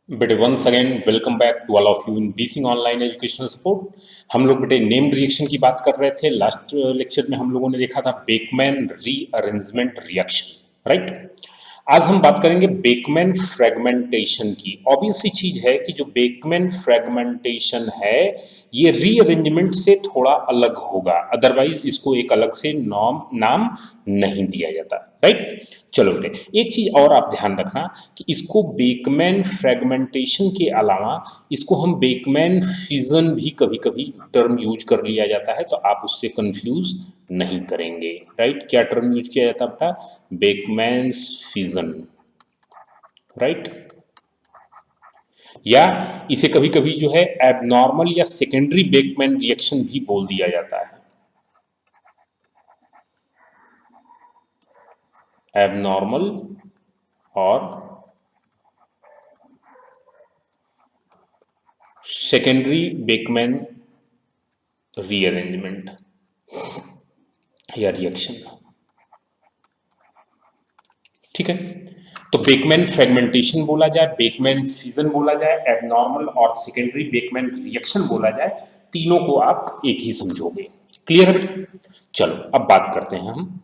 बेटे once again welcome back to all of you in बीसिंग online educational support. हम लोग बेटे नेम्ड रिएक्शन की बात कर रहे थे। लास्ट लेक्चर में हम लोगों ने देखा था बेकमैन रीअरेंजमेंट रिएक्शन, राइट। आज हम बात करेंगे बेकमैन फ्रेगमेंटेशन की। ऑब्वियस सी चीज है कि जो बेकमैन फ्रेगमेंटेशन है ये रीअरेंजमेंट से थोड़ा अलग होगा, अदरवाइज इसको एक अलग से नाम नहीं दिया जाता, राइट। चलो बेटे एक चीज और आप ध्यान रखना कि इसको बेकमैन फ्रेगमेंटेशन के अलावा इसको हम बेकमैन फिजन भी कभी कभी टर्म यूज कर लिया जाता है, तो आप उससे कंफ्यूज नहीं करेंगे, राइट। क्या टर्म यूज किया जाता है बेटा? बेकमैन्स फिजन, राइट। या इसे कभी कभी जो है एबनॉर्मल या सेकेंडरी बेकमैन रिएक्शन भी बोल दिया जाता है। एबनॉर्मल और सेकेंडरी बेकमैन रीअरेंजमेंट या रिएक्शन, ठीक है। तो बेकमैन फ्रेगमेंटेशन बोला जाए, बेकमैन फिजन बोला जाए, एबनॉर्मल और सेकेंडरी बेकमैन रिएक्शन बोला जाए, तीनों को आप एक ही समझोगे। क्लियर है बेटे? चलो अब बात करते हैं हम।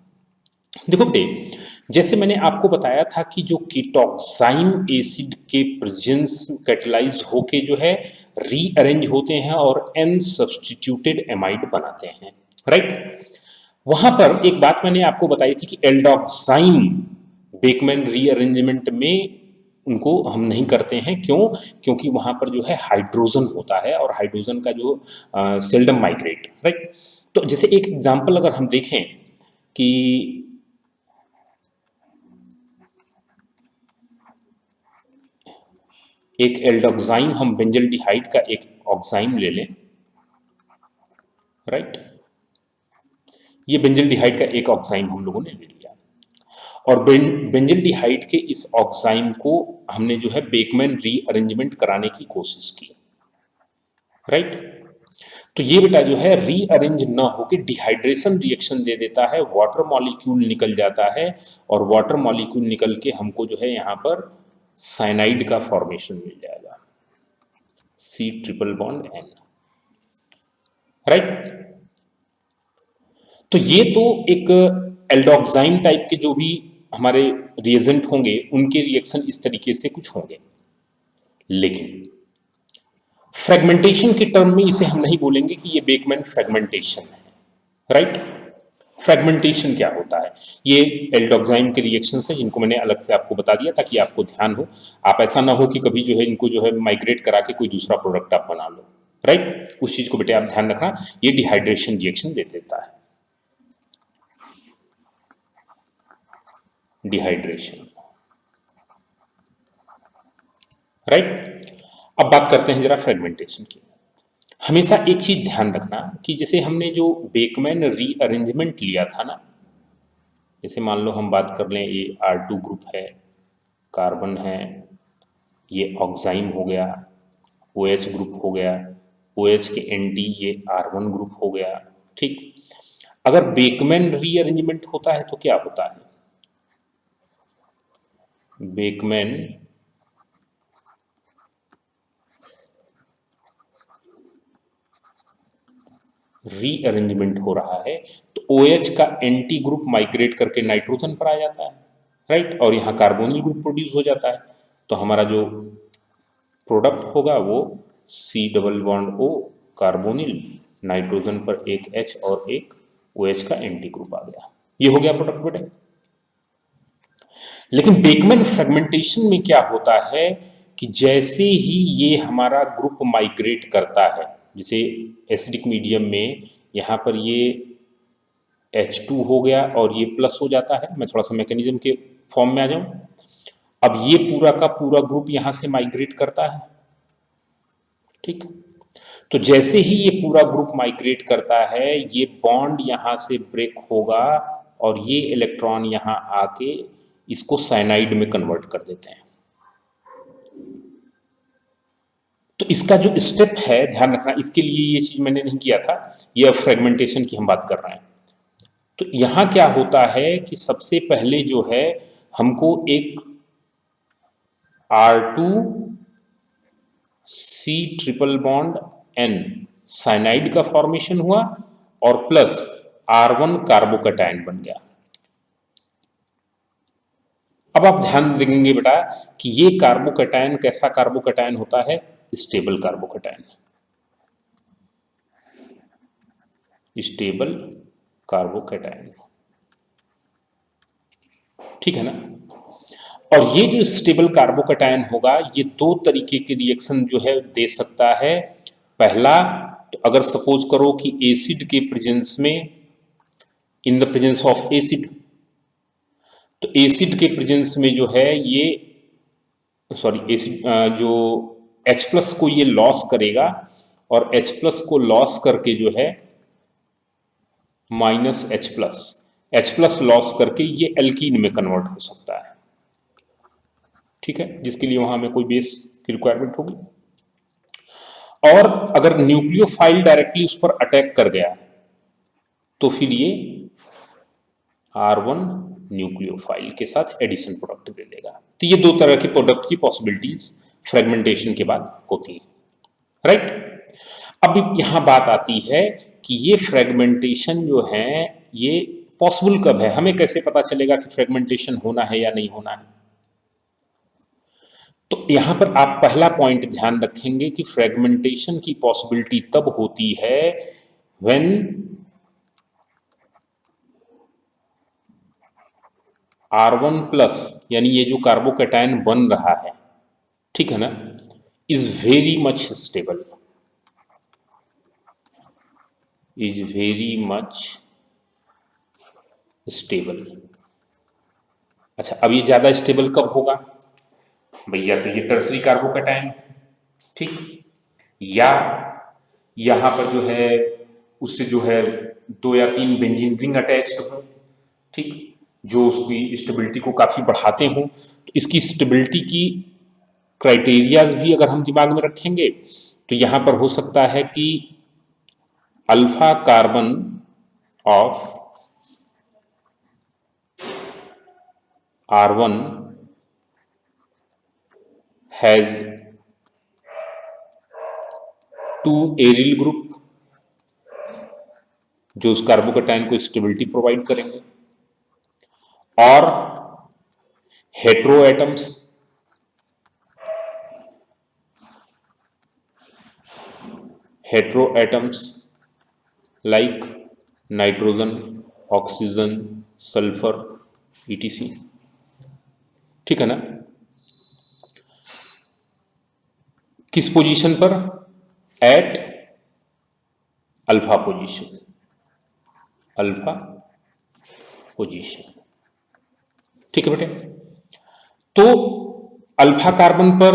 देखो बेटे, जैसे मैंने आपको बताया था कि जो कीटोक्साइम एसिड के प्रेजेंस कैटेलाइज होके जो है रीअरेंज होते हैं और एन सब्स्टिट्यूटेड एमाइड बनाते हैं, राइट। वहां पर एक बात मैंने आपको बताई थी कि एल्डोक्साइम बेकमैन रीअरेंजमेंट में उनको हम नहीं करते हैं, क्यों? क्योंकि वहां पर जो है हाइड्रोजन होता है और हाइड्रोजन का जो सेल्डम माइग्रेट, राइट। तो जैसे एक एग्जांपल अगर हम देखें कि एक एल्डोक्साइम, हम बेंजल्डिहाइड का एक ऑक्साइम ले लें, राइट। ये बेंजल्डिहाइड का एक ऑक्साइम हम लोगों ने ले लिया और बेंजल्डिहाइड के इस ऑक्साइम को हमने जो है बेकमैन रीअरेंजमेंट कराने की कोशिश की, राइट। तो ये बेटा जो है रीअरेंज ना होके डिहाइड्रेशन रिएक्शन दे देता है, वाटर मॉलिक्यूल निकल जाता है और वाटर मॉलिक्यूल निकल के हमको जो है यहाँ पर साइनाइड का फॉर्मेशन मिल जाएगा, C triple bond N, right. तो ये तो एक एल्डोक्साइम टाइप के जो भी हमारे रिएजेंट होंगे उनके रिएक्शन इस तरीके से कुछ होंगे, लेकिन फ्रेगमेंटेशन के टर्म में इसे हम नहीं बोलेंगे कि ये बेकमैन फ्रेगमेंटेशन है, राइट। फ्रेगमेंटेशन क्या होता है? ये एल्डोक्साइम के रिएक्शन है जिनको मैंने अलग से आपको बता दिया ताकि आपको ध्यान हो, आप ऐसा ना हो कि कभी जो है इनको जो है माइग्रेट करा के कोई दूसरा प्रोडक्ट आप बना लो, राइट। उस चीज को बेटे आप ध्यान रखना, ये डिहाइड्रेशन रिएक्शन दे देता है, डिहाइड्रेशन, राइट। अब बात करते हैं जरा फ्रेगमेंटेशन की। हमेशा एक चीज ध्यान रखना कि जैसे हमने जो बेकमैन रीअरेंजमेंट लिया था ना, जैसे मान लो हम बात कर लें ये R2 ग्रुप है, कार्बन है, ये ऑक्साइम हो गया, OH ग्रुप हो गया, OH के एंटी ये R1 ग्रुप हो गया, ठीक। अगर बेकमैन रीअरेंजमेंट होता है तो क्या होता है? बेकमैन रीअरेंजमेंट हो रहा है तो OH का एंटी ग्रुप माइग्रेट करके नाइट्रोजन पर आ जाता है, राइट, और यहाँ कार्बोनिल ग्रुप प्रोड्यूस हो जाता है। तो हमारा जो प्रोडक्ट होगा वो C double bond O carbonyl, nitrogen पर एक H और एक OH का एंटी ग्रुप आ गया, ये हो गया प्रोडक्ट बेटे। लेकिन बेकमैन फ्रेगमेंटेशन में क्या होता है कि जैसे ही ये हमारा ग्रुप माइग्रेट करता है, जैसे एसिडिक मीडियम में यहाँ पर ये H2 हो गया और ये प्लस हो जाता है, मैं थोड़ा सा मैकेनिज्म के फॉर्म में आ जाऊं। अब ये पूरा का पूरा ग्रुप यहाँ से माइग्रेट करता है, ठीक। तो जैसे ही ये पूरा ग्रुप माइग्रेट करता है ये बॉन्ड यहाँ से ब्रेक होगा और ये इलेक्ट्रॉन यहाँ आके इसको साइनाइड में कन्वर्ट कर देते हैं। तो इसका जो स्टेप है ध्यान रखना, इसके लिए ये चीज मैंने नहीं किया था, ये अब फ्रेगमेंटेशन की हम बात कर रहे हैं। तो यहां क्या होता है कि सबसे पहले जो है हमको एक R2 C triple bond N cyanide का फॉर्मेशन हुआ और प्लस R1 कार्बोकैटायन बन गया। अब आप ध्यान देंगे बेटा कि ये कार्बोकैटायन कैसा कार्बोकैटायन होता है, स्टेबल कार्बोकैटायन, स्टेबल कार्बोकैटायन, ठीक है ना। और ये जो स्टेबल कार्बोकैटायन होगा ये दो तरीके के रिएक्शन जो है दे सकता है। पहला, तो अगर सपोज करो कि एसिड के प्रेजेंस में, in the presence of acid, तो एसिड के प्रेजेंस में जो है ये, सॉरी एसिड जो H+ को ये लॉस करेगा और H+ को लॉस करके जो है -H+ लॉस करके ये एल्कीन में कन्वर्ट हो सकता है, ठीक है, जिसके लिए वहां हमें कोई बेस की रिक्वायरमेंट होगी। और अगर न्यूक्लियोफाइल डायरेक्टली उस पर अटैक कर गया तो फिर ये R1 न्यूक्लियोफाइल के साथ एडिशन प्रोडक्ट दे देगा। तो ये दो तरह के प्रोडक्ट की पॉसिबिलिटीज फ्रेगमेंटेशन के बाद होती है, राइट। अब यहां बात आती है कि ये फ्रेगमेंटेशन जो है ये पॉसिबल कब है, हमें कैसे पता चलेगा कि फ्रेगमेंटेशन होना है या नहीं होना है। तो यहां पर आप पहला पॉइंट ध्यान रखेंगे कि फ्रेगमेंटेशन की पॉसिबिलिटी तब होती है व्हेन R1+ यानी ये जो कार्बोकैटायन बन रहा है, ठीक है ना, is very much stable, is very much stable. अच्छा, अब ये ज्यादा स्टेबल कब होगा भैया, तो ये टर्सरी कार्बोकैटायन, ठीक, या यहां पर जो है उससे जो है 2 या 3 बेंजीन रिंग अटैच्ड हो, ठीक, जो उसकी स्टेबिलिटी को काफी बढ़ाते हों। तो इसकी स्टेबिलिटी की क्राइटेरियाज भी अगर हम दिमाग में रखेंगे तो यहां पर हो सकता है कि alpha carbon of R1 has 2 aryl group जो उस कार्बोकैटायन को स्टेबिलिटी प्रोवाइड करेंगे, और hetero atoms like nitrogen, oxygen, sulphur, etc, ठीक है ना। किस पोजीशन पर, at alpha position, alpha position, ठीक है बेटे। तो अल्फा कार्बन पर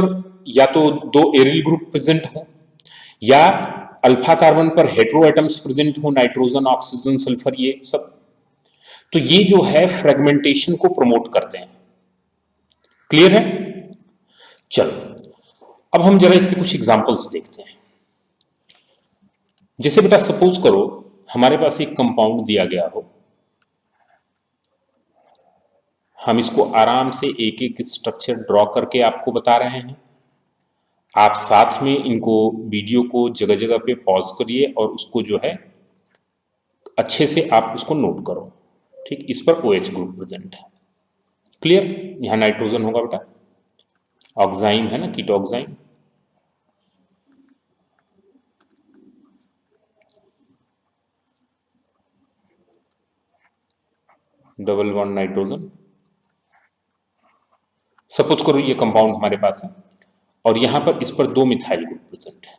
या तो 2 एरिल ग्रुप प्रेजेंट हो या अल्फा कार्बन पर हेट्रो एटम्स प्रेजेंट हो, नाइट्रोजन, ऑक्सीजन, सल्फर, ये सब, तो ये जो है फ्रेगमेंटेशन को प्रमोट करते हैं। क्लियर है? चलो अब हम जरा इसके कुछ एग्जांपल्स देखते हैं। जैसे बेटा सपोज करो हमारे पास एक कंपाउंड दिया गया हो, हम इसको आराम से एक एक स्ट्रक्चर ड्रॉ करके आपको बता रहे हैं। आप साथ में इनको वीडियो को जगह जगह पे पॉज करिए और उसको जो है अच्छे से आप उसको नोट करो, ठीक। इस पर OH ग्रुप प्रेजेंट है, क्लियर। यहां नाइट्रोजन होगा बेटा, ऑक्साइम है ना, कीटोक्साइम, डबल बॉन्ड नाइट्रोजन। सपोज करो ये कंपाउंड हमारे पास है और यहां पर इस पर 2 मिथाइल ग्रुप प्रेजेंट है,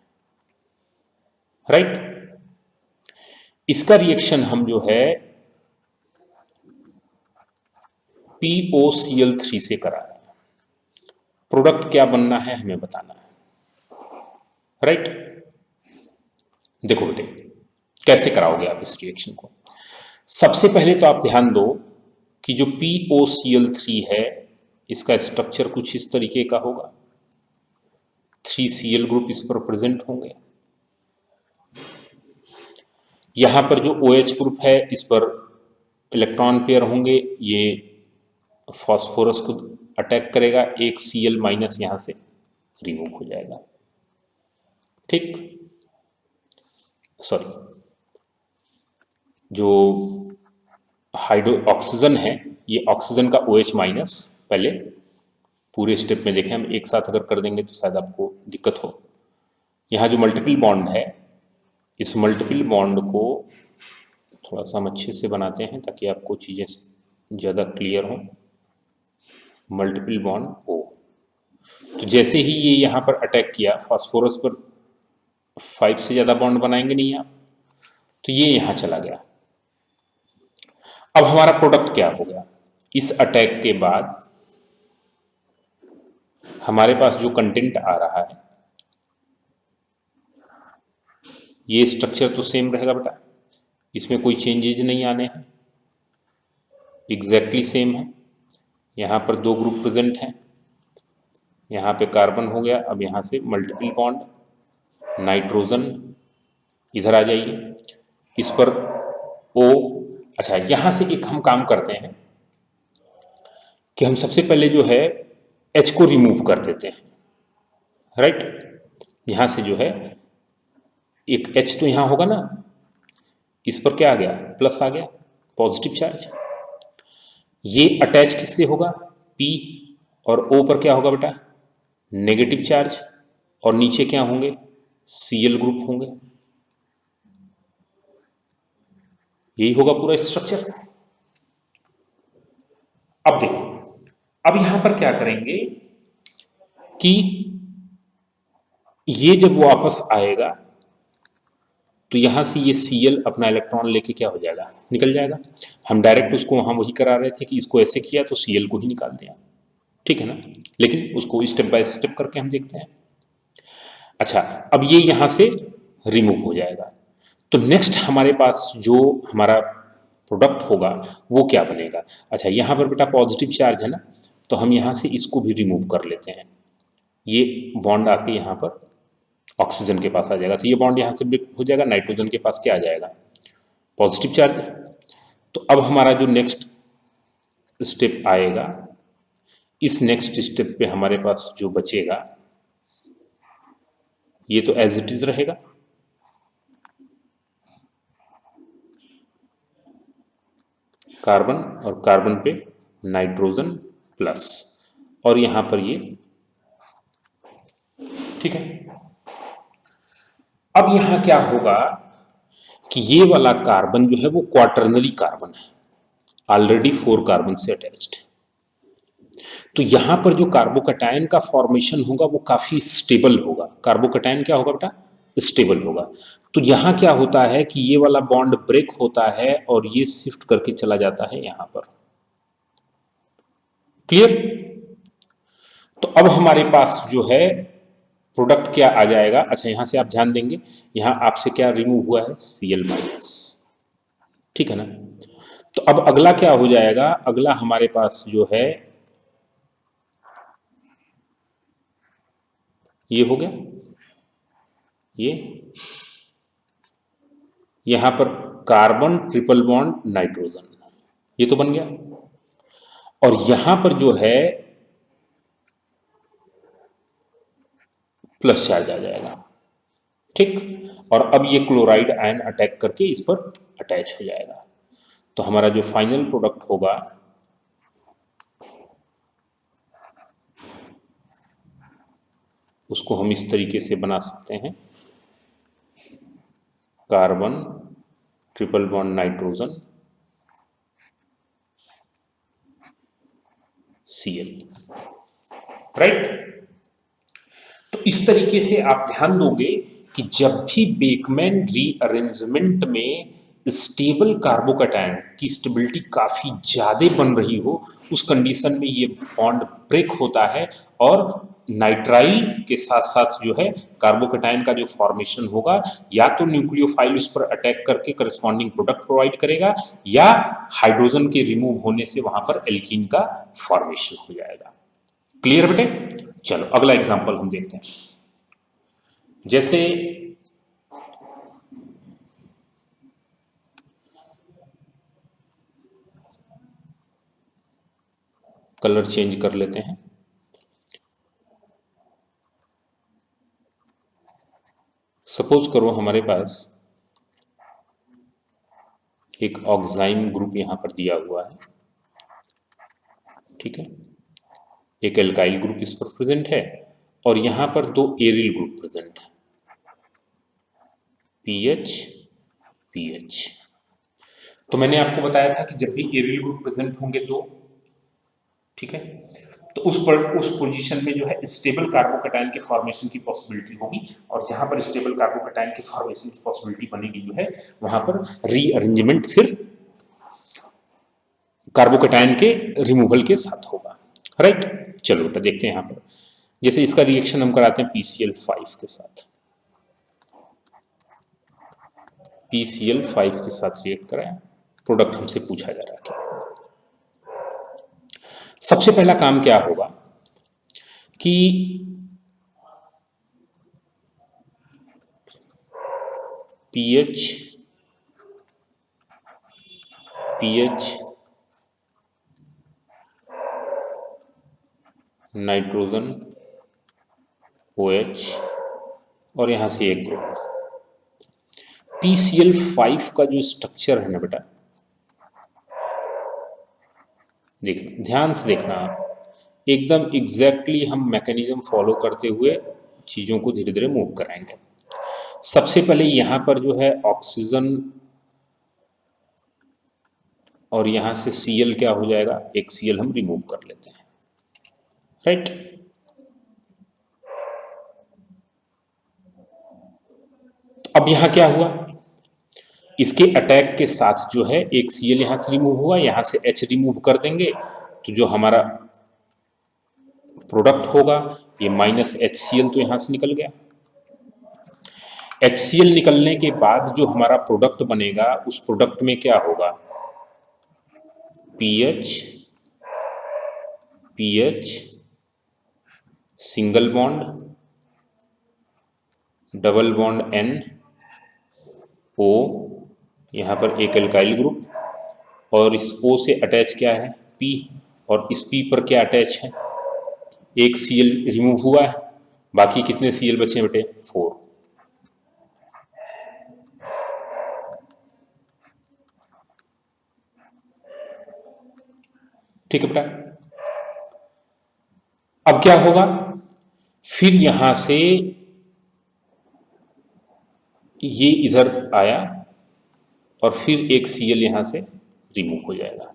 राइट। इसका रिएक्शन हम जो है POCl3 से करा रहे हैं। प्रोडक्ट क्या बनना है हमें बताना है, राइट। देखो बेटे कैसे कराओगे आप इस रिएक्शन को। सबसे पहले तो आप ध्यान दो कि जो POCl3 है इसका स्ट्रक्चर कुछ इस तरीके का होगा, 3Cl ग्रुप इस पर प्रेजेंट होंगे। यहां पर जो OH ग्रुप है इस पर इलेक्ट्रॉन पेयर होंगे, ये फास्फोरस को अटैक करेगा, एक Cl- यहां से रिमूव हो जाएगा, ठीक, सॉरी, जो हाइड्रो ऑक्सीजन है, ये ऑक्सीजन का OH माइनस, पहले पूरे स्टेप में देखें, हम एक साथ अगर कर देंगे तो शायद आपको दिक्कत हो। यहाँ जो मल्टीपल बॉन्ड है, इस मल्टीपल बॉन्ड को थोड़ा सा हम अच्छे से बनाते हैं ताकि आपको चीज़ें ज़्यादा क्लियर हों। मल्टीपल बॉन्ड O, तो जैसे ही ये यहाँ पर अटैक किया, फास्फोरस पर 5 से ज़्यादा बॉन्ड बनाएंगे नहीं आप, तो ये यहाँ चला गया। अब हमारा प्रोडक्ट क्या हो गया? इस अटैक के बाद हमारे पास जो कंटेंट आ रहा है, ये स्ट्रक्चर तो सेम रहेगा बेटा, इसमें कोई चेंजेज नहीं आने हैं, एग्जैक्टली सेम है। यहाँ पर 2 ग्रुप प्रेजेंट हैं, यहाँ पे कार्बन हो गया, अब यहाँ से मल्टीपल बॉन्ड, नाइट्रोजन इधर आ जाइए, इस पर O। अच्छा, यहाँ से एक हम काम करते हैं कि हम सबसे पहले जो है H को रिमूव कर देते हैं, राइट। यहाँ से जो है एक H तो यहाँ होगा ना, इस पर क्या आ गया? प्लस आ गया, पॉजिटिव चार्ज। ये अटैच किससे होगा? P, और O पर क्या होगा बेटा? नेगेटिव चार्ज, और नीचे क्या होंगे? Cl ग्रुप होंगे। यही होगा पूरा स्ट्रक्चर। अब देखो, अब यहां पर क्या करेंगे कि ये जब वापस आएगा तो यहां से ये Cl अपना इलेक्ट्रॉन लेके क्या हो जाएगा? निकल जाएगा। हम डायरेक्ट उसको वहां वही करा रहे थे कि इसको ऐसे किया तो Cl को ही निकाल दिया, ठीक है ना, लेकिन उसको स्टेप बाय स्टेप करके हम देखते हैं। अच्छा, अब ये यहां से रिमूव हो जाएगा, तो नेक्स्ट हमारे पास जो हमारा प्रोडक्ट होगा वो क्या बनेगा? अच्छा, यहाँ पर बेटा पॉजिटिव चार्ज है ना, तो हम यहाँ से इसको भी रिमूव कर लेते हैं। ये बॉन्ड आके यहाँ पर ऑक्सीजन के पास आ जाएगा, तो ये बॉन्ड यहाँ से ब्रेक हो जाएगा, नाइट्रोजन के पास क्या आ जाएगा? Positive charge. तो अब हमारा जो नेक्स्ट स्टेप आएगा, इस नेक्स्ट स्टेप पे हमारे पास जो बचेगा ये तो एज इट इज रहेगा, कार्बन और कार्बन पे नाइट्रोजन प्लस, और यहां पर ये, ठीक है। अब यहां क्या होगा कि ये वाला कार्बन जो है वो क्वाटर्नरी कार्बन है, ऑलरेडी 4 कार्बन से अटैच्ड, तो यहां पर जो कार्बोकैटायन का फॉर्मेशन होगा वो काफी स्टेबल होगा। कार्बोकैटायन क्या होगा बेटा? स्टेबल होगा। तो यहां क्या होता है कि ये वाला बॉन्ड ब्रेक होता है और ये शिफ्ट करके चला जाता है यहां पर। क्लियर? तो अब हमारे पास जो है प्रोडक्ट क्या आ जाएगा? अच्छा, यहां से आप ध्यान देंगे, यहां आपसे क्या रिमूव हुआ है? Cl माइनस, ठीक है ना। तो अब अगला क्या हो जाएगा? अगला हमारे पास जो है ये हो गया, ये यहां पर कार्बन ट्रिपल बॉन्ड नाइट्रोजन, ये तो बन गया, और यहां पर जो है प्लस चार्ज आ जाएगा, ठीक। और अब ये क्लोराइड आयन अटैक करके इस पर अटैच हो जाएगा, तो हमारा जो फाइनल प्रोडक्ट होगा उसको हम इस तरीके से बना सकते हैं, carbon triple bond nitrogen Cl, right. तो इस तरीके से आप ध्यान दोगे कि जब भी बेकमैन रीअरेंजमेंट में स्टेबल कार्बोकैटायन की स्टेबिलिटी काफी ज्यादा बन रही हो, उस कंडीशन में ये बॉन्ड ब्रेक होता है और नाइट्राइल के साथ साथ जो है कार्बोकैटायन का जो फॉर्मेशन होगा, या तो न्यूक्लियोफाइल उस पर अटैक करके करस्पॉन्डिंग प्रोडक्ट प्रोवाइड करेगा, या हाइड्रोजन के रिमूव होने से वहां पर एल्कीन का फॉर्मेशन हो जाएगा। क्लियर बेटे? चलो अगला एग्जांपल हम देखते हैं। जैसे कलर चेंज कर लेते हैं, सपोज करो हमारे पास एक ऑक्साइम ग्रुप यहां पर दिया हुआ है, ठीक है, एक एल्काइल ग्रुप इस पर प्रेजेंट है और यहां पर दो एरिल ग्रुप प्रेजेंट है, पीएच पीएच। तो मैंने आपको बताया था कि जब भी एरिल ग्रुप प्रेजेंट होंगे तो, ठीक है, तो उस पोजीशन में जो है स्टेबल कार्बोकैटायन के फॉर्मेशन की पॉसिबिलिटी होगी और जहां पर स्टेबल कार्बोकैटायन के फॉर्मेशन की पॉसिबिलिटी बनेगी जो है वहां पर रीअरेंजमेंट फिर कार्बोकैटायन के रिमूवल के साथ होगा, राइट। चलो बेटा देखते हैं यहां पर, जैसे इसका रिएक्शन हम कराते हैं PCl5 के साथ, PCl5 के साथ रिएक्ट कराएं, प्रोडक्ट हमसे पूछा जा रहा है क्या। सबसे पहला काम क्या होगा कि पीएच नाइट्रोजन OH और यहां से एक ग्रुप PCl5 का जो स्ट्रक्चर है ना बेटा, देखना ध्यान से देखना आप, एकदम एग्जैक्टली हम मैकेनिज्म फॉलो करते हुए चीजों को धीरे धीरे मूव कराएंगे। सबसे पहले यहां पर जो है ऑक्सीजन और यहां से Cl क्या हो जाएगा, एक Cl हम रिमूव कर लेते हैं, राइट। तो अब यहां क्या हुआ, इसके अटैक के साथ जो है एक Cl यहां से रिमूव हुआ, यहां से H रिमूव कर देंगे तो जो हमारा प्रोडक्ट होगा ये -HCl तो यहां से निकल गया। HCl निकलने के बाद जो हमारा प्रोडक्ट बनेगा उस प्रोडक्ट में क्या होगा, pH single bond double bond N O, यहां पर एक एल्काइल ग्रुप और इस O से अटैच क्या है P, और इस P पर क्या अटैच है, एक Cl रिमूव हुआ है, बाकी कितने Cl बचे बेटे, 4। ठीक है बेटा। अब क्या होगा, फिर यहां से ये इधर आया और फिर एक Cl यहां से रिमूव हो जाएगा,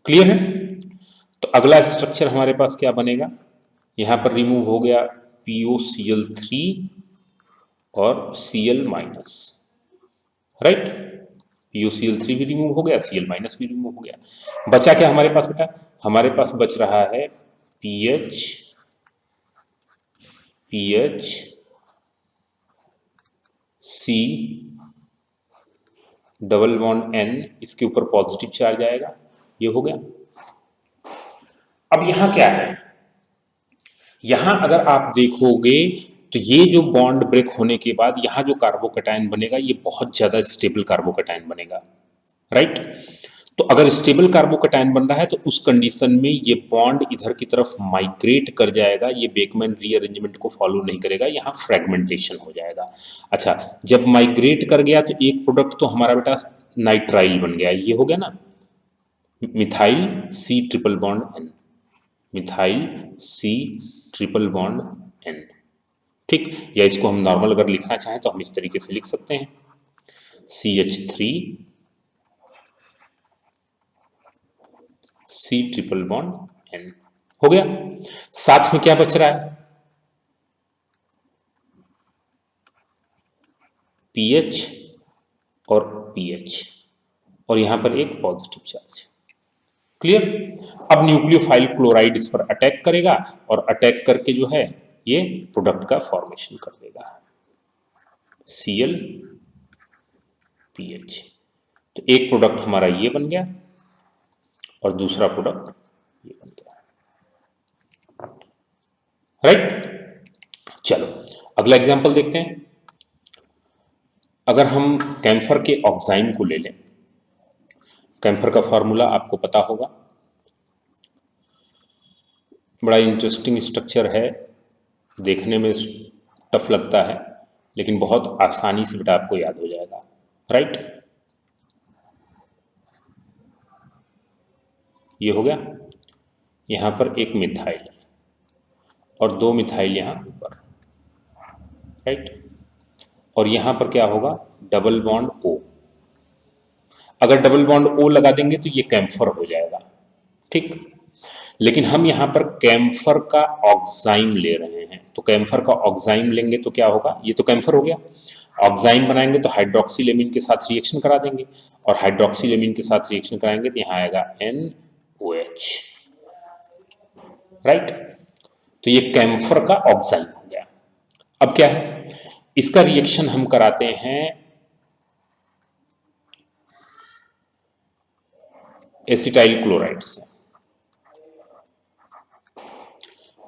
क्लियर है। तो अगला स्ट्रक्चर हमारे पास क्या बनेगा, यहां पर रिमूव हो गया POCl3 और Cl माइनस, राइट। POCl3 भी रिमूव हो गया, Cl माइनस भी रिमूव हो गया, बचा क्या हमारे पास बेटा, हमारे पास बच रहा है PH C double bond N, इसके ऊपर पॉजिटिव चार्ज आएगा, ये हो गया। अब यहां क्या है, यहां अगर आप देखोगे तो ये जो बॉन्ड ब्रेक होने के बाद यहां जो कार्बोकैटायन बनेगा ये बहुत ज्यादा स्टेबल कार्बोकैटायन बनेगा, राइट। तो अगर स्टेबल कार्बोकैटायन बन रहा है तो उस कंडीशन में ये बॉन्ड इधर की तरफ माइग्रेट कर जाएगा, ये बेकमैन रीअरेंजमेंट को फॉलो नहीं करेगा, यहां फ्रेगमेंटेशन हो जाएगा। अच्छा, जब माइग्रेट कर गया तो एक प्रोडक्ट तो हमारा बेटा नाइट्राइल बन गया, ये हो गया ना, methyl C triple bond N, methyl C triple bond N, ठीक। या इसको हम नॉर्मल अगर लिखना चाहें तो हम इस तरीके से लिख सकते हैं, CH3 C triple bond N, हो गया। साथ में क्या बच रहा है, PH और PH और यहां पर एक पॉजिटिव चार्ज, क्लियर। अब न्यूक्लियोफाइल क्लोराइड इस पर अटैक करेगा और अटैक करके जो है ये प्रोडक्ट का फॉर्मेशन कर देगा, Cl PH। तो एक प्रोडक्ट हमारा ये बन गया और दूसरा प्रोडक्ट ये बन गया, राइट। चलो अगला एग्जांपल देखते हैं। अगर हम कैम्फर के ऑक्साइम को ले लें, कैम्फर का फॉर्मूला आपको पता होगा, बड़ा इंटरेस्टिंग स्ट्रक्चर है, देखने में टफ लगता है, लेकिन बहुत आसानी से बेटा आपको याद हो जाएगा, राइट। ये हो गया, यहां पर एक मिथाइल और दो मिथाइल यहां ऊपर, राइट। और यहां पर क्या होगा, डबल बॉन्ड ओ। अगर डबल बॉन्ड ओ लगा देंगे तो ये कैम्फर हो जाएगा, ठीक। लेकिन हम यहां पर कैम्फर का ऑक्साइम ले रहे हैं, तो कैम्फर का ऑक्साइम लेंगे तो क्या होगा, ये तो कैम्फर हो गया। ऑक्साइम बनाएंगे तो हाइड्रोक्सीलेमिन के साथ रिएक्शन करा देंगे, और हाइड्रोक्सीलेमिन के साथ रिएक्शन कराएंगे तो यहां आएगा NOH, राइट। तो ये कैम्फर का ऑक्साइम हो गया। अब क्या है, इसका रिएक्शन हम कराते हैं एसिटाइल क्लोराइड से।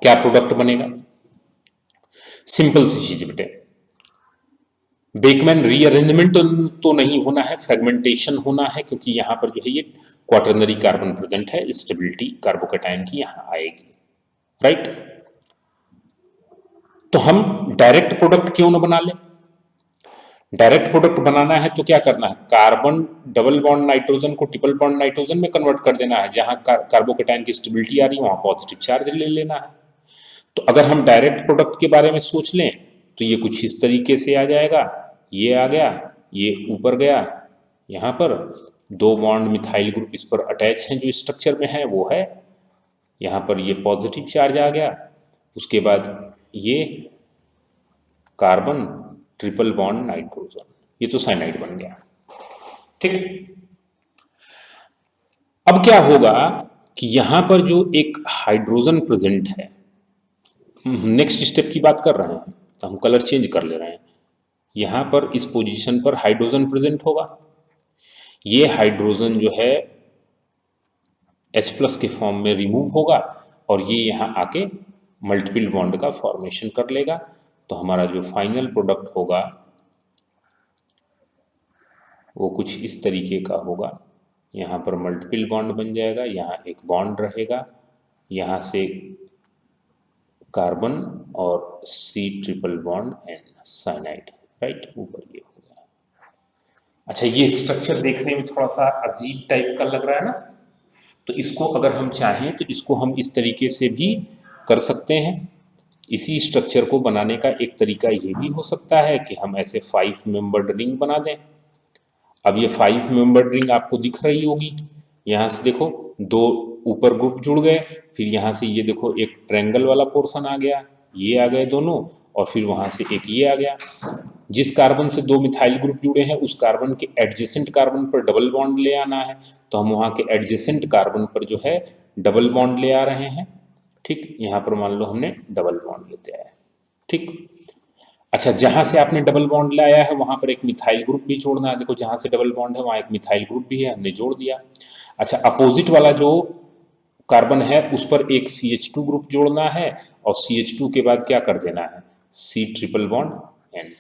क्या प्रोडक्ट बनेगा, सिंपल सी चीज बेटे, बेकमैन रीअरेंजमेंट तो नहीं होना है, फ्रेगमेंटेशन होना है, क्योंकि यहां पर जो है ये क्वाटरनरी कार्बन प्रेजेंट है, स्टेबिलिटी कार्बोकेटाइन की यहां आएगी, राइट। तो हम डायरेक्ट प्रोडक्ट क्यों ना बना लें, डायरेक्ट प्रोडक्ट बनाना है तो क्या करना है, कार्बन डबल बॉन्ड नाइट्रोजन को ट्रिपल बॉन्ड नाइट्रोजन में कन्वर्ट कर देना है, जहां कार्बोकेटाइन की स्टेबिलिटी आ रही है वहां पॉजिटिव चार्ज ले लेना है। तो अगर हम डायरेक्ट प्रोडक्ट के बारे में सोच लें तो ये कुछ इस तरीके से आ जाएगा, ये आ गया, ये ऊपर गया, यहाँ पर दो बॉन्ड मिथाइल ग्रुप इस पर अटैच हैं जो स्ट्रक्चर में है वो है, यहाँ पर ये पॉजिटिव चार्ज आ गया, उसके बाद ये कार्बन ट्रिपल बॉन्ड नाइट्रोजन, ये तो साइनाइड बन गया, ठीक है। अब क्या होगा कि यहां पर जो एक हाइड्रोजन प्रेजेंट है, नेक्स्ट स्टेप की बात कर रहे हैं तो हम कलर चेंज कर ले रहे हैं, यहां पर इस पोजीशन पर हाइड्रोजन प्रेजेंट होगा, ये हाइड्रोजन जो है H+ के फॉर्म में रिमूव होगा और ये यहां आके मल्टीपल बॉन्ड का फॉर्मेशन कर लेगा। तो हमारा जो फाइनल प्रोडक्ट होगा वो कुछ इस तरीके का होगा, यहाँ पर मल्टीपल बॉन्ड बन जाएगा, यहाँ एक बॉन्ड रहेगा, यहाँ से कार्बन और C triple bond N cyanide, right, ऊपर ये हो गया। अच्छा, ये स्ट्रक्चर देखने में थोड़ा सा अजीब टाइप का लग रहा है ना, तो इसको अगर हम चाहें तो इसको हम इस तरीके से भी कर सकते हैं। इसी स्ट्रक्चर को बनाने का एक तरीका ये भी हो सकता है कि हम ऐसे 5 मेंबर्ड रिंग बना दें। अब ये 5 मेंबर्ड रिंग आपको दिख रही होगी, यहाँ से देखो दो ऊपर ग्रुप जुड़ गए, फिर यहाँ से ये देखो एक ट्रायंगल वाला पोर्शन आ गया, ये आ गए दोनों, और फिर वहाँ से एक ये आ गया। जिस कार्बन से दो मिथाइल ग्रुप जुड़े हैं उस कार्बन के एडजेसेंट कार्बन पर डबल बॉन्ड ले आना है, तो हम वहाँ के एडजेसेंट कार्बन पर जो है डबल बॉन्ड ले आ रहे हैं, ठीक। यहाँ पर मान लो हमने डबल बॉन्ड लेते आए, ठीक। अच्छा, जहां से आपने डबल बॉन्ड लाया है वहां पर एक मिथाइल ग्रुप भी जोड़ना है, देखो जहां से डबल बॉन्ड है वहां एक मिथाइल ग्रुप भी है, हमने जोड़ दिया। अच्छा, अपोजिट वाला जो कार्बन है उस पर एक CH2 ग्रुप जोड़ना है, और CH2 के बाद क्या कर देना है, C ट्रिपल बॉन्ड N,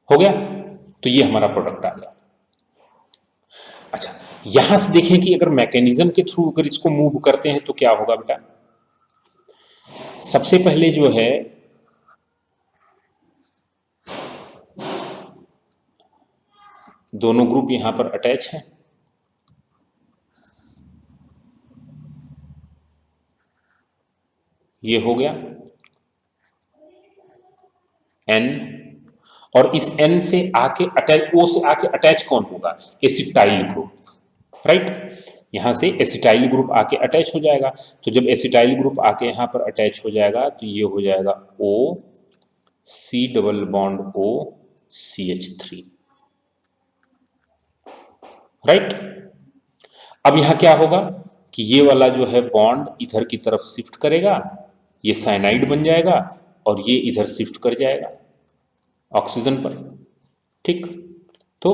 हो गया। तो ये हमारा प्रोडक्ट आ गया। अच्छा, यहां से देखें कि अगर मैकेनिज्म के थ्रू अगर इसको मूव करते हैं तो क्या होगा बेटा, सबसे पहले जो है दोनों ग्रुप यहां पर अटैच हैं, ये हो गया N, और इस N से आके अटैच, O से आके अटैच कौन होगा, एसिटाइल ग्रुप, राइट। यहां से एसिटाइल ग्रुप आके अटैच हो जाएगा, तो जब एसिटाइल ग्रुप आके यहां पर अटैच हो जाएगा तो ये हो जाएगा O C double bond O CH3, right. अब यहां क्या होगा कि ये वाला जो है बॉन्ड इधर की तरफ शिफ्ट करेगा, ये साइनाइड बन जाएगा, और ये इधर शिफ्ट कर जाएगा ऑक्सीजन पर, ठीक। तो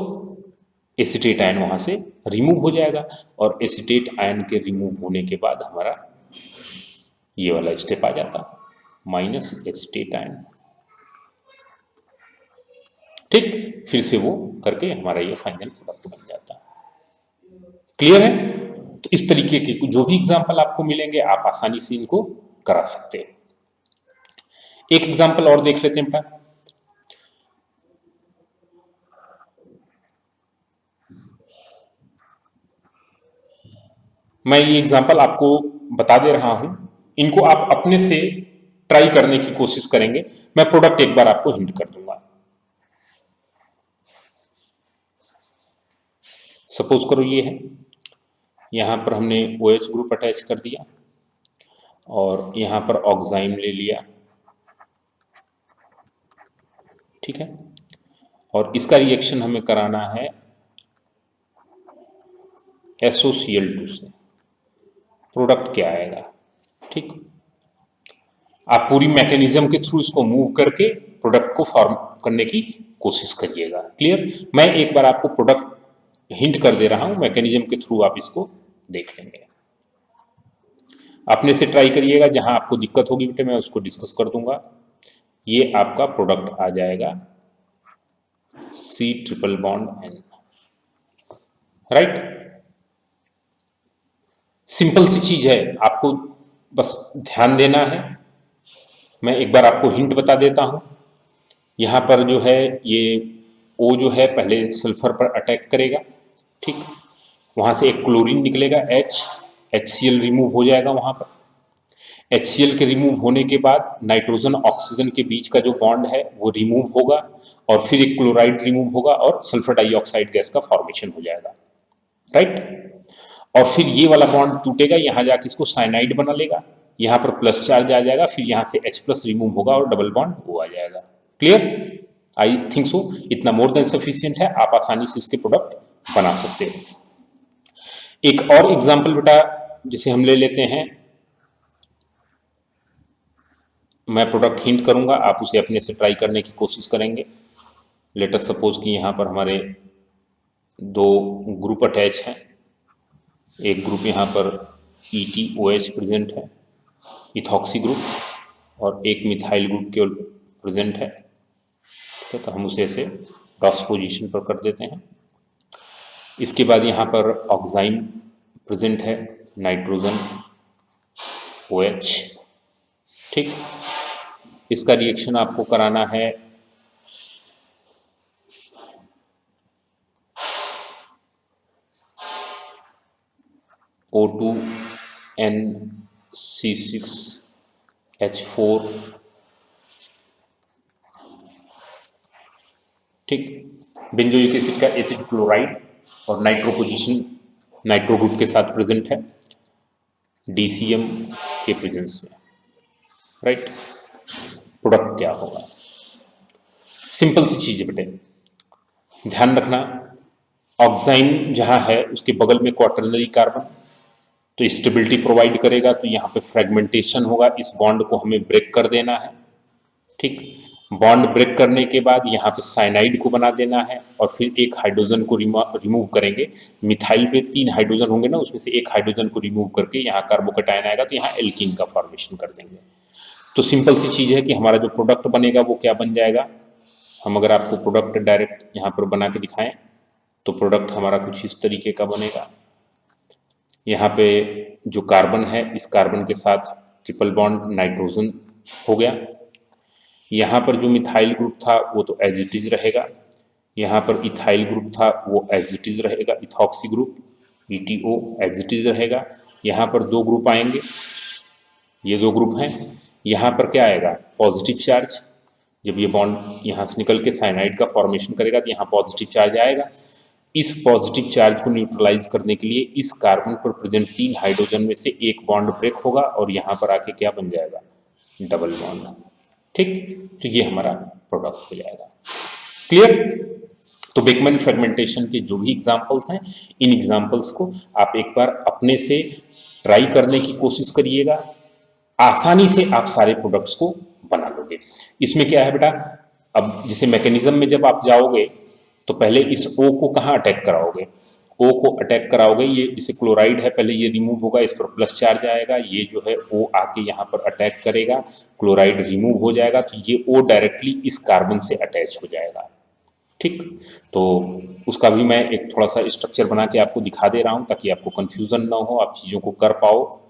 एसिटेट आयन वहां से रिमूव हो जाएगा, और एसिटेट आयन के रिमूव होने के बाद हमारा ये वाला स्टेप आ जाता, माइनस एसिटेट आयन, ठीक। फिर से वो करके हमारा ये फाइनल प्रोडक्ट बन जाता। क्लियर है? तो इस तरीके के जो भी एग्जाम्पल आपको मिलेंगे आप आसानी से इनको करा सकते हैं। एक एग्जाम्पल और देख लेते हैं बेटा, मैं ये एग्जांपल आपको बता दे रहा हूं, इनको आप अपने से ट्राई करने की कोशिश करेंगे। मैं प्रोडक्ट एक बार आपको हिंट कर दूंगा। सपोज करो ये है, यहां पर हमने OH ग्रुप अटैच कर दिया और यहां पर ऑक्साइम ले लिया, ठीक है, और इसका रिएक्शन हमें कराना है SOCl2 से। प्रोडक्ट क्या आएगा? ठीक, आप पूरी मैकेनिज्म के थ्रू इसको मूव करके प्रोडक्ट को फॉर्म करने की कोशिश करिएगा। क्लियर? मैं एक बार आपको प्रोडक्ट हिंट कर दे रहा हूं, मैकेनिज्म के थ्रू आप इसको देख लेंगे। अपने से ट्राई करिएगा, जहां आपको दिक्कत होगी बेटे मैं उसको डिस्कस कर दूंगा। ये आपका प्रोडक्ट आ जाएगा C∼N, राइट। सिंपल सी चीज है, आपको बस ध्यान देना है। मैं एक बार आपको हिंट बता देता हूं। यहां पर जो है ये O जो है पहले सल्फर पर अटैक करेगा, ठीक, वहां से एक क्लोरीन निकलेगा HCl रिमूव हो जाएगा वहां पर। HCl के रिमूव होने के बाद नाइट्रोजन ऑक्सीजन के बीच का जो बॉन्ड है वो रिमूव होगा और फिर एक क्लोराइड रिमूव होगा और सल्फर डाइऑक्साइड गैस का फॉर्मेशन हो जाएगा, राइट। और फिर ये वाला बॉन्ड टूटेगा, यहां जाके इसको साइनाइड बना लेगा, यहां पर प्लस चार्ज आ जाएगा, फिर यहां से H+ रिमूव होगा और डबल बॉन्ड वो आ जाएगा। क्लियर? आई थिंक सो इतना मोर देन सफिशियंट है, आप आसानी से इसके प्रोडक्ट बना सकते हैं। एक और एग्जाम्पल बेटा जिसे हम ले लेते हैं, मैं प्रोडक्ट हिंट करूंगा, आप उसे अपने से ट्राई करने की कोशिश करेंगे। लेट अस सपोज कि यहां पर हमारे दो ग्रुप अटैच हैं, एक ग्रुप यहां पर ETOH प्रेजेंट है, इथॉक्सी ग्रुप, और एक मिथाइल ग्रुप केवल प्रेजेंट है, ठीक है, तो हम उसे ऐसे क्रॉस पोजीशन पर कर देते हैं। इसके बाद यहाँ पर ऑक्साइम प्रेजेंट है, नाइट्रोजन OH, ठीक। इसका रिएक्शन आपको कराना है O2NC6H4, ठीक, बेंजोइक एसिड का एसिड क्लोराइड और नाइट्रो पोजीशन नाइट्रो ग्रुप के साथ प्रेजेंट है DCM के प्रेजेंस में, राइट। प्रोडक्ट क्या होगा? सिंपल सी चीज है बेटे, ध्यान रखना, ऑक्साइन जहां है उसके बगल में क्वाटरनरी कार्बन, तो स्टेबिलिटी प्रोवाइड करेगा, तो यहाँ पे फ्रेगमेंटेशन होगा, इस बॉन्ड को हमें ब्रेक कर देना है, ठीक। बॉन्ड ब्रेक करने के बाद यहाँ पे साइनाइड को बना देना है और फिर एक हाइड्रोजन को रिमूव करेंगे। मिथाइल पे 3 हाइड्रोजन होंगे ना, उसमें से एक हाइड्रोजन को रिमूव करके यहाँ कार्बोकैटायन आएगा, तो यहाँ एल्कीन का फॉर्मेशन कर देंगे। तो सिंपल सी चीज है कि हमारा जो प्रोडक्ट बनेगा वो क्या बन जाएगा। हम अगर आपको प्रोडक्ट डायरेक्ट यहाँ पर बना के दिखाएं तो प्रोडक्ट हमारा कुछ इस तरीके का बनेगा। यहाँ पे जो कार्बन है, इस कार्बन के साथ ट्रिपल बॉन्ड नाइट्रोजन हो गया। यहाँ पर जो मिथाइल ग्रुप था वो तो एज इट इज रहेगा, यहाँ पर इथाइल ग्रुप था वो एज इट इज रहेगा, ethoxy group ETO as it is रहेगा। यहाँ पर दो ग्रुप आएंगे, ये दो ग्रुप हैं। यहाँ पर क्या आएगा? Positive charge. जब ये बॉन्ड यहाँ से निकल के साइनाइड का फॉर्मेशन करेगा तो यहाँ पॉजिटिव चार्ज आएगा। इस पॉजिटिव चार्ज को न्यूट्रलाइज करने के लिए इस कार्बन पर प्रेजेंट 3 हाइड्रोजन में से एक बॉन्ड ब्रेक होगा और यहाँ पर आके क्या बन जाएगा? डबल बॉन्ड, ठीक। तो ये हमारा प्रोडक्ट हो जाएगा। क्लियर? तो बेकमैन फ्रेगमेंटेशन के जो भी एग्जांपल्स हैं, इन एग्जांपल्स को आप एक बार अपने से ट्राई करने की कोशिश करिएगा, आसानी से आप सारे प्रोडक्ट्स को बना लोगे। इसमें क्या है बेटा, अब जैसे मैकेनिज्म में जब आप जाओगे तो पहले इस O को कहाँ अटैक कराओगे? O को अटैक कराओगे, ये जैसे क्लोराइड है, पहले ये रिमूव होगा, इस पर प्लस चार्ज आएगा, ये जो है O आके यहाँ पर अटैक करेगा, क्लोराइड रिमूव हो जाएगा, तो ये O डायरेक्टली इस कार्बन से अटैच हो जाएगा, ठीक। तो उसका भी मैं एक थोड़ा सा स्ट्रक्चर बना के आपको दिखा दे रहा हूँ ताकि आपको कंफ्यूजन ना हो, आप चीज़ों को कर पाओ,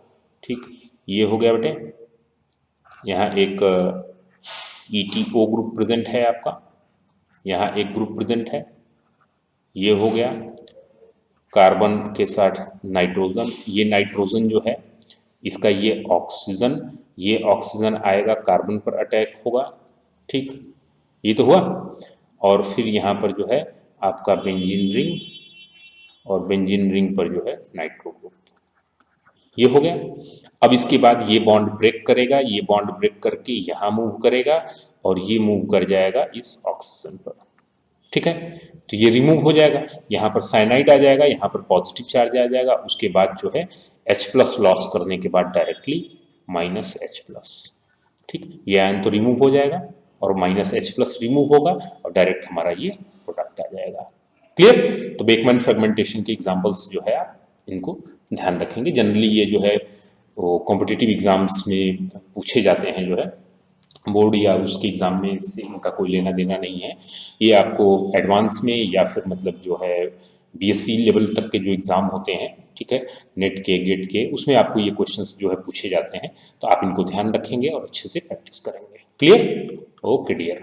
ठीक। ये हो गया बेटे, यहाँ एक ETO ग्रुप प्रेजेंट है आपका, यहाँ एक ग्रुप प्रेजेंट है, ये हो गया। कार्बन के साथ नाइट्रोजन, ये नाइट्रोजन जो है इसका ये ऑक्सीजन आएगा, कार्बन पर अटैक होगा, ठीक, ये तो हुआ। और फिर यहाँ पर जो है आपका बेंजीन रिंग, और बेंजीन रिंग पर जो है नाइट्रो ग्रुप, ये हो गया। अब इसके बाद ये बॉन्ड ब्रेक करेगा, ये बॉन्ड ब्रेक करके यहाँ मूव करेगा और ये मूव कर जाएगा इस ऑक्सीजन पर, ठीक है। तो ये रिमूव हो जाएगा, यहाँ पर साइनाइड आ जाएगा, यहाँ पर पॉजिटिव चार्ज आ जाएगा, उसके बाद जो है H+ लॉस करने के बाद डायरेक्टली -H+, ठीक, ये आयन तो रिमूव हो जाएगा और -H+ रिमूव होगा और डायरेक्ट हमारा ये प्रोडक्ट आ जाएगा। क्लियर? तो बेकमैन फ्रेगमेंटेशन के एग्जांपल्स जो है आप इनको ध्यान रखेंगे। जनरली ये जो है वो कॉम्पिटिटिव एग्जाम्स में पूछे जाते हैं, जो है बोर्ड या उसके एग्ज़ाम में इससे इनका कोई लेना देना नहीं है। ये आपको एडवांस में या फिर मतलब जो है BSc लेवल तक के जो एग्ज़ाम होते हैं, ठीक है, नेट के, गेट के, उसमें आपको ये क्वेश्चंस जो है पूछे जाते हैं, तो आप इनको ध्यान रखेंगे और अच्छे से प्रैक्टिस करेंगे। क्लियर? Okay dear.